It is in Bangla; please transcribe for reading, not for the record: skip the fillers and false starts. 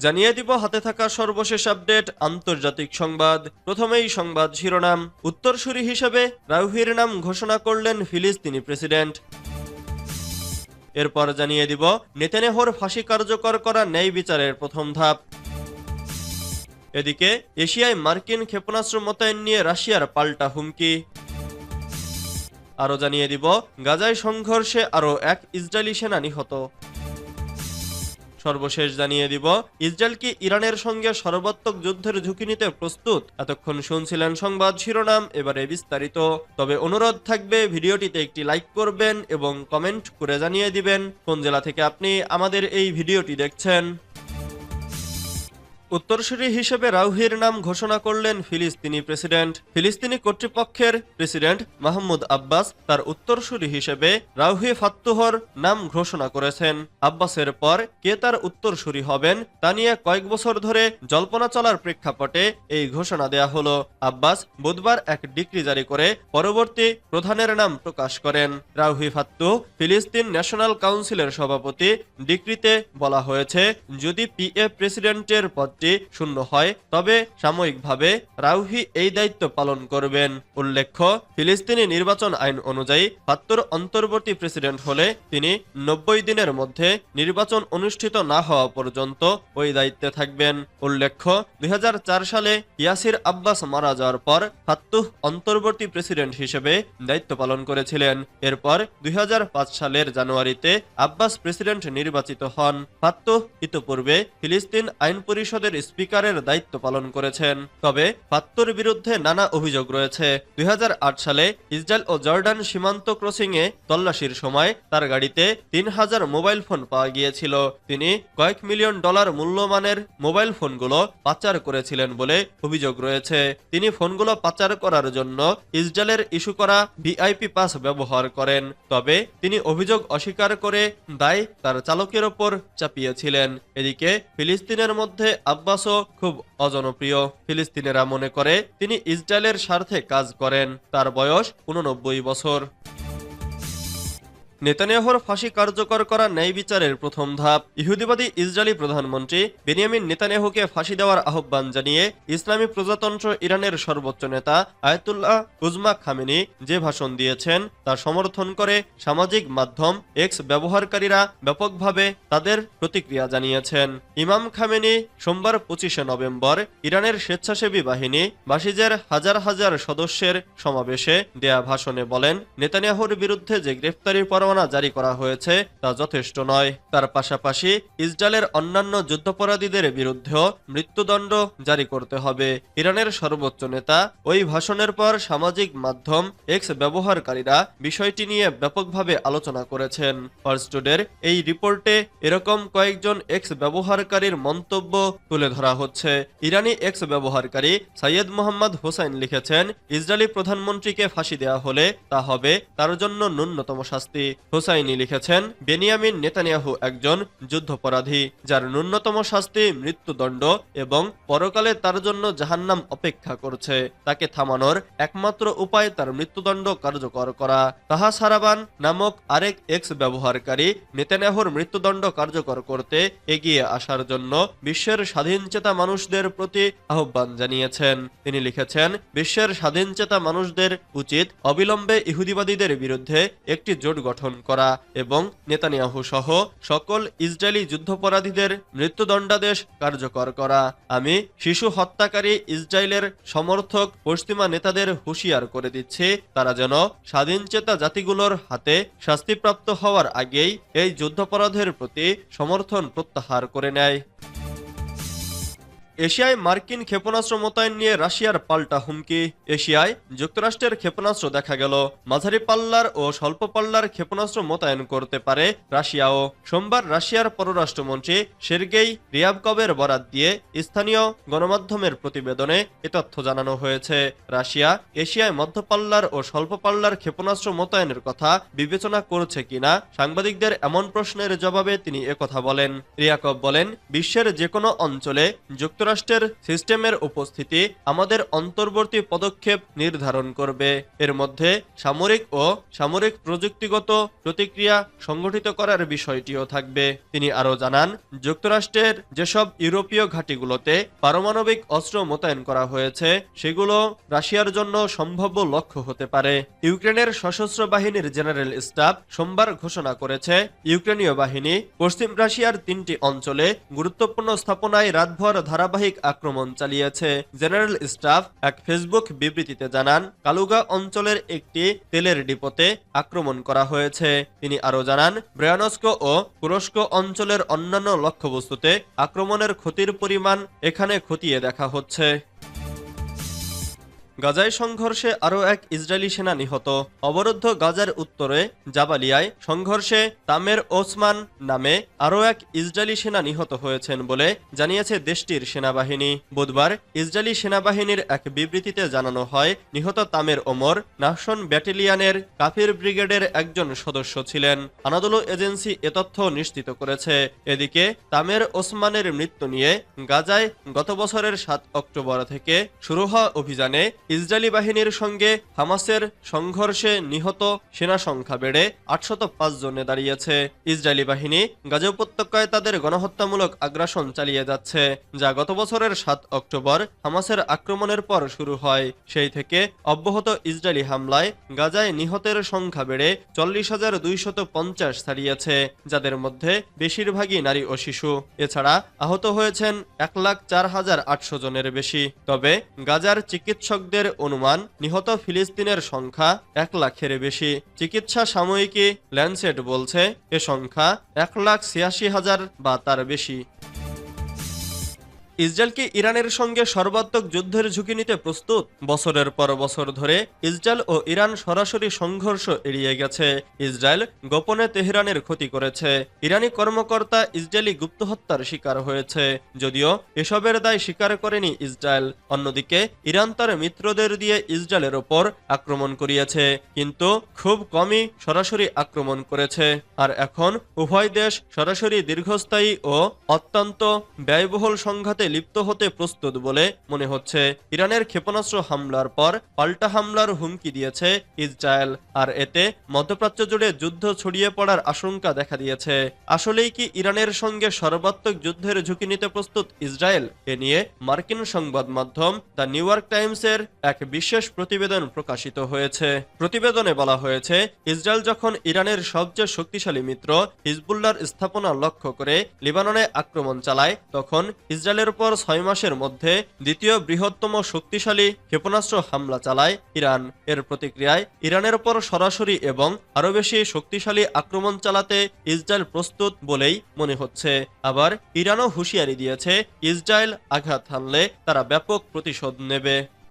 জানিয়ে দিব হাতে থাকা সর্বশেষ আপডেট আন্তর্জাতিক সংবাদ। প্রথমেই সংবাদ শিরোনাম। উত্তরসূরি হিসেবে রাউহির নাম ঘোষণা করলেন ফিলিস্তিনি প্রেসিডেন্ট। এরপর জানিয়ে দিব নেতানিয়াহুর ফাঁসি কার্যকর করা ন্যায় বিচারের প্রথম ধাপ। এদিকে এশিয়ায় মার্কিন ক্ষেপণাস্ত্র মোতায়েন নিয়ে রাশিয়ার পাল্টা হুমকি। আরও জানিয়ে দিব গাজায় সংঘর্ষে আরও এক ইসরায়েলি সেনা নিহত। সর্বশেষ জানিয়ে দিব ইসরায়েল কি ইরানের সঙ্গে সর্বাত্মক যুদ্ধের ঝুঁকি নিতে প্রস্তুত। এতক্ষণ শুনছিলেন সংবাদ শিরোনাম, এবারে বিস্তারিত। তবে অনুরোধ থাকবে ভিডিওটিতে একটি লাইক করবেন এবং কমেন্ট করে জানিয়ে দিবেন কোন জেলা থেকে আপনি আমাদের এই ভিডিওটি দেখছেন। উত্তরসূরি হিসেবে রাউহির নাম ঘোষণা করলেন ফিলিস্তিনি প্রেসিডেন্ট। ফিলিস্তিনি কর্তৃপক্ষের প্রেসিডেন্ট মাহমুদ আব্বাস তার উত্তরসূরি হিসেবে রাউহি ফাত্তুহর নাম ঘোষণা করেছেন। আব্বাসের পর কে তার উত্তরসূরি হবেন তা নিয়ে কয়েক বছর ধরে জল্পনা চলার প্রেক্ষাপটে এই ঘোষণা দেয়া হলো। আব্বাস বুধবার এক ডিক্রি জারি করে পরবর্তী প্রধানের নাম প্রকাশ করেন। রাউহি ফাত্তুহ ফিলিস্তিন ন্যাশনাল কাউন্সিলের সভাপতি। ডিক্রিতে বলা হয়েছে, যদি পিএ প্রেসিডেন্টের পদটি শূন্য হয় তবে সাময়িকভাবে রাউহি এই দায়িত্ব পালন করবেন। উল্লেখ্য, ফিলিস্তিনি নির্বাচন আইন অনুযায়ী ফাত্তুর অন্তর্বর্তী প্রেসিডেন্ট হলে তিনি 90 দিনের মধ্যে নির্বাচন অনুষ্ঠিত না হওয়া পর্যন্ত ওই দায়িত্বে থাকবেন। উল্লেখ্য, 2004 সালে ইয়াসির আব্বাস মারা যাওয়ার পর ফাত্তুহ অন্তর্বর্তী প্রেসিডেন্ট হিসেবে দায়িত্ব পালন করেছিলেন। এরপর 2005 সালের জানুয়ারিতে আব্বাস প্রেসিডেন্ট নির্বাচিত হন। ফাত্তুহ ইতোপূর্বে ফিলিস্তিন আইন পরিষদের স্পিকারের দায়িত্ব পালন করেছেন। তবে ফাত্তুর বিরুদ্ধে নানা অভিযোগ রয়েছে। 2008 সালে ইসরায়েল ও জর্ডান সীমান্ত ক্রসিংয়ে তল্লাশির সময় তার গাড়িতে 3000 মোবাইল ফোন পাওয়া গিয়েছিল। তিনি কয়েক মিলিয়ন ডলার মূল্যমানের মোবাইল ফোনগুলো পাচার করেছিলেন বলে অভিযোগ রয়েছে। তিনি ফোনগুলো পাচার করার জন্য ইসরায়েলের ইস্যু করা ভিআইপি পাস ব্যবহার করেন। তবে তিনি অভিযোগ অস্বীকার করে দায় তার চালকের ওপর চাপিয়েছিলেন। এদিকে ফিলিস্তিনের মধ্যে আব্বাসও খুব অজনপ্রিয়। ফিলিস্তিনিরা মনে করে তিনি ইসরায়েলের স্বার্থে কাজ করেন। তার বয়স 89 বছর। নেতানিয়াহুর ফাঁসি কার্যকর করা ন্যায় বিচারের প্রথম ধাপ। ইহুদিবাদী ইসরায়েলি প্রধানমন্ত্রী বেনিয়ামিন নেতানিয়াহুকে ফাঁসি দেওয়ার আহ্বান জানিয়ে ইসলামী প্রজাতন্ত্র ইরানের সর্বোচ্চ নেতা আয়াতুল্লাহ উজমা খামেনি যে ভাষণ দিয়েছেন তা সমর্থন করে সামাজিক মাধ্যম এক্স ব্যবহারকারীরা ব্যাপকভাবে তাদের প্রতিক্রিয়া জানিয়েছেন। ইমাম খামেনি সোমবার 25শে নভেম্বর ইরানের স্বেচ্ছাসেবী বাহিনী বাসিজের হাজার হাজার সদস্যের সমাবেশে দেয়া ভাষণে বলেন, নেতানিয়াহুর বিরুদ্ধে যে গ্রেফতারির পরোয়ানা জারি করা হয়েছে তা যথেষ্ট নয়। তার পাশাপাশি ইসরায়েলের অন্যান্য যুদ্ধাপরাধীদের বিরুদ্ধেও মৃত্যুদণ্ড জারি করতে হবে। ইরানের সর্বোচ্চ নেতা ওই ভাষণের পর সামাজিক মাধ্যম এক্স ব্যবহারকারীরা বিষয়টি নিয়ে ব্যাপকভাবে আলোচনা করেছেন। ফার্স্টুডের এই রিপোর্টে এরকম কয়েকজন এক্স ব্যবহারকারীর মন্তব্য তুলে ধরা হচ্ছে। ইরানি এক্স ব্যবহারকারী সৈয়দ মোহাম্মদ হোসাইন লিখেছেন, ইসরায়েলি প্রধানমন্ত্রীকে ফাঁসি দেওয়া হলে তা হবে তার জন্য ন্যূনতম শাস্তি। হোসাইনি লিখেছেন, বেনিয়ামিন নেতানিয়াহু একজন যুদ্ধাপরাধী যার ন্যূনতম শাস্তি মৃত্যুদণ্ড এবং পরকালে তার জন্য জাহান্নাম অপেক্ষা করছে। তাকে থামানোর একমাত্র উপায় তার মৃত্যুদণ্ড কার্যকর করা। তাহা সারাবান নামক আরেক এক্স ব্যবহারকারী নেতানিয়াহুর মৃত্যুদণ্ড কার্যকর করতে এগিয়ে আসার জন্য বিশ্বের স্বাধীনচেতা মানুষদের প্রতি আহ্বান জানিয়েছেন। তিনি লিখেছেন, বিশ্বের স্বাধীনচেতা মানুষদের উচিত অবিলম্বে ইহুদিবাদীদের বিরুদ্ধে একটি জোট গঠন করা এবং নেতানিয়াহু সহ সকল ইসরায়েলি যুদ্ধাপরাধীদের মৃত্যুদণ্ডাদেশ কার্যকর করা। আমি শিশু হত্যাকারী ইসরায়েলের সমর্থক পশ্চিমা নেতাদের হুঁশিয়ার করে দিচ্ছি, তারা যেন স্বাধীনচেতা জাতিগুলোর হাতে শাস্তিপ্রাপ্ত হওয়ার আগেই এই যুদ্ধাপরাধের প্রতি সমর্থন প্রত্যাহার করে নেয়। এশিয়ায় মার্কিন ক্ষেপণাস্ত্র মোতায়েন নিয়ে রাশিয়ার পাল্টা হুমকি। এশিয়ায় যুক্তরাষ্ট্রের ক্ষেপণাস্ত্র দেখা গেল। মাঝারি পাল্লার ও স্বল্প পাল্লার ক্ষেপণাস্ত্র মোতায়েন করতে পারে রাশিয়াও। সোমবার রাশিয়ার পররাষ্ট্রমন্ত্রী সের্গেই রিয়াবকভের বরাত দিয়ে স্থানীয় গণমাধ্যমের প্রতিবেদনে এ তথ্য জানানো হয়েছে। রাশিয়া এশিয়ায় মধ্যপাল্লার ও স্বল্প পাল্লার ক্ষেপণাস্ত্র মোতায়েনের কথা বিবেচনা করছে কিনা সাংবাদিকদের এমন প্রশ্নের জবাবে তিনি একথা বলেন। রিয়াকভ বলেন, বিশ্বের যে কোনো অঞ্চলে যুক্তরাষ্ট্র যুক্তরাষ্ট্রের সিস্টেমের উপস্থিতি আমাদের অন্তর্বর্তী পদক্ষেপ নির্ধারণ করবে। এর মধ্যে সামরিক প্রযুক্তিগত প্রতিক্রিয়া সংগঠিত করার বিষয়টিও থাকবে। তিনি আরও জানান, যুক্তরাষ্ট্রের যেসব ইউরোপীয় ঘাঁটিগুলোতে পারমাণবিক অস্ত্র মোতায়েন করা হয়েছে সেগুলো রাশিয়ার জন্য সম্ভাব্য লক্ষ্য হতে পারে। ইউক্রেনের সশস্ত্র বাহিনীর জেনারেল স্টাফ সোমবার ঘোষণা করেছে, ইউক্রেনীয় বাহিনী পশ্চিম রাশিয়ার 3টি অঞ্চলে গুরুত্বপূর্ণ স্থাপনায় রাতভর ধারাবাহিক আক্রমণ চালিয়েছে। জেনারেল স্টাফ এক ফেসবুক বিবৃতিতে জানান, কালুগা অঞ্চলের একটি তেলের ডিপোতে আক্রমণ করা হয়েছে। তিনি আরও জানান, ব্রায়ানস্ক ও কুরস্ক অঞ্চলের অন্যান্য লক্ষ্যবস্তুতে আক্রমণের ক্ষতির পরিমাণ এখানে খতিয়ে দেখা হচ্ছে। গাজায় সংঘর্ষে আরও এক ইসরায়েলি সেনা নিহত। অবরুদ্ধ গাজার উত্তরে জাবালিয়ায় সংঘর্ষে তামের ওসমান নামে আরও এক ইসরায়েলি সেনা নিহত হয়েছেন বলে জানিয়েছে দেশটির সেনাবাহিনী। বুধবার ইসরায়েলি সেনাবাহিনীর এক বিবৃতিতে জানানো হয়, নিহত তামের ওমর নাহশন ব্যাটালিয়নের কাফির ব্রিগেডের একজন সদস্য ছিলেন। আনাদোলু এজেন্সি এ তথ্য নিশ্চিত করেছে। এদিকে তামের ওসমানের মৃত্যু নিয়ে গাজায় গত বছরের 7 অক্টোবর থেকে শুরু হওয়া অভিযানে ইসরায়েলি বাহিনীর সঙ্গে হামাসের সংঘর্ষে নিহত সেনা সংখ্যা বেড়ে 805 জনে দাঁড়িয়েছে। ইসরায়েলি বাহিনী গাজা উপত্যকায় তাদের গণহত্যামূলক আগ্রাসন চালিয়ে যাচ্ছে, যা গত বছরের 7 অক্টোবর হামাসের আক্রমণের পর শুরু হয়। সেই থেকে অব্যাহত ইসরায়েলি হামলায় গাজায় নিহতের সংখ্যা বেড়ে 40,250 ছাড়িয়েছে, যাদের মধ্যে বেশিরভাগই নারী ও শিশু। এছাড়া আহত হয়েছেন 104,800 জনের বেশি। তবে গাজার চিকিৎসকদের অনুমান, নিহত ফিলিস্তিনের সংখ্যা 1 লাখের বেশি। চিকিৎসা সাময়িকী ল্যান্সেট বলছে এ সংখ্যা 1,86,000 বা তার বেশি। ইসরায়েল কি ইরানের সঙ্গে সর্বাত্মক যুদ্ধের ঝুঁকি নিতে প্রস্তুত? বছরের পর বছর ধরে ইসরায়েল ও ইরান সরাসরি সংঘর্ষ এড়িয়ে গেছে। ইসরায়েল গোপনে তেহরানের ক্ষতি করেছে। ইরানি কর্মকর্তা ইসরায়েলি গুপ্তহত্যার শিকার হয়েছে, যদিও এসবের দায় স্বীকার করেনি ইসরায়েল। অন্যদিকে ইরান তার মিত্রদের দিয়ে ইসরায়েলের ওপর আক্রমণ করিয়েছে, কিন্তু খুব কমই সরাসরি আক্রমণ করেছে। আর এখন উভয় দেশ সরাসরি দীর্ঘস্থায়ী ও অত্যন্ত ব্যয়বহুল সংঘাতে লিপ্ত হতে প্রস্তুত বলে মনে হচ্ছে। ইরানের ক্ষেপণাস্ত্র হামলার পর পাল্টা হামলার হুমকি দিয়েছে ইসরায়েল, আর এতে মধ্যপ্রাচ্য জুড়ে যুদ্ধ ছড়িয়ে পড়ার আশঙ্কা দেখা দিয়েছে। আসলেই কি ইরানের সঙ্গে সর্বাত্মক যুদ্ধের ঝুঁকি নিতে প্রস্তুত ইসরায়েল? এ নিয়ে মার্কিন সংবাদ মাধ্যম দ্য নিউ ইয়র্ক টাইমসের এক বিশেষ প্রতিবেদন প্রকাশিত হয়েছে। প্রতিবেদনে বলা হয়েছে, ইসরায়েল যখন ইরানের সবচেয়ে শক্তিশালী মিত্র হিজবুল্লাহর স্থাপনা লক্ষ্য করে লিবাননে আক্রমণ চালায়, তখন ইসরায়েলের পর 6 মাসের মধ্যে দ্বিতীয় বৃহত্তম শক্তিশালী ক্ষেপণাস্ত্র হামলা চালায় ইরান। এর প্রতিক্রিয়ায় ইরানের পর সরাসরি এবং আরও বেশি শক্তিশালী আক্রমণ চালাতে ইসরায়েল প্রস্তুত বলেই মনে হচ্ছে। আবার ইরানও হুঁশিয়ারি দিয়েছে, ইসরায়েল আঘাত হানলে তারা ব্যাপক প্রতিশোধ নেবে।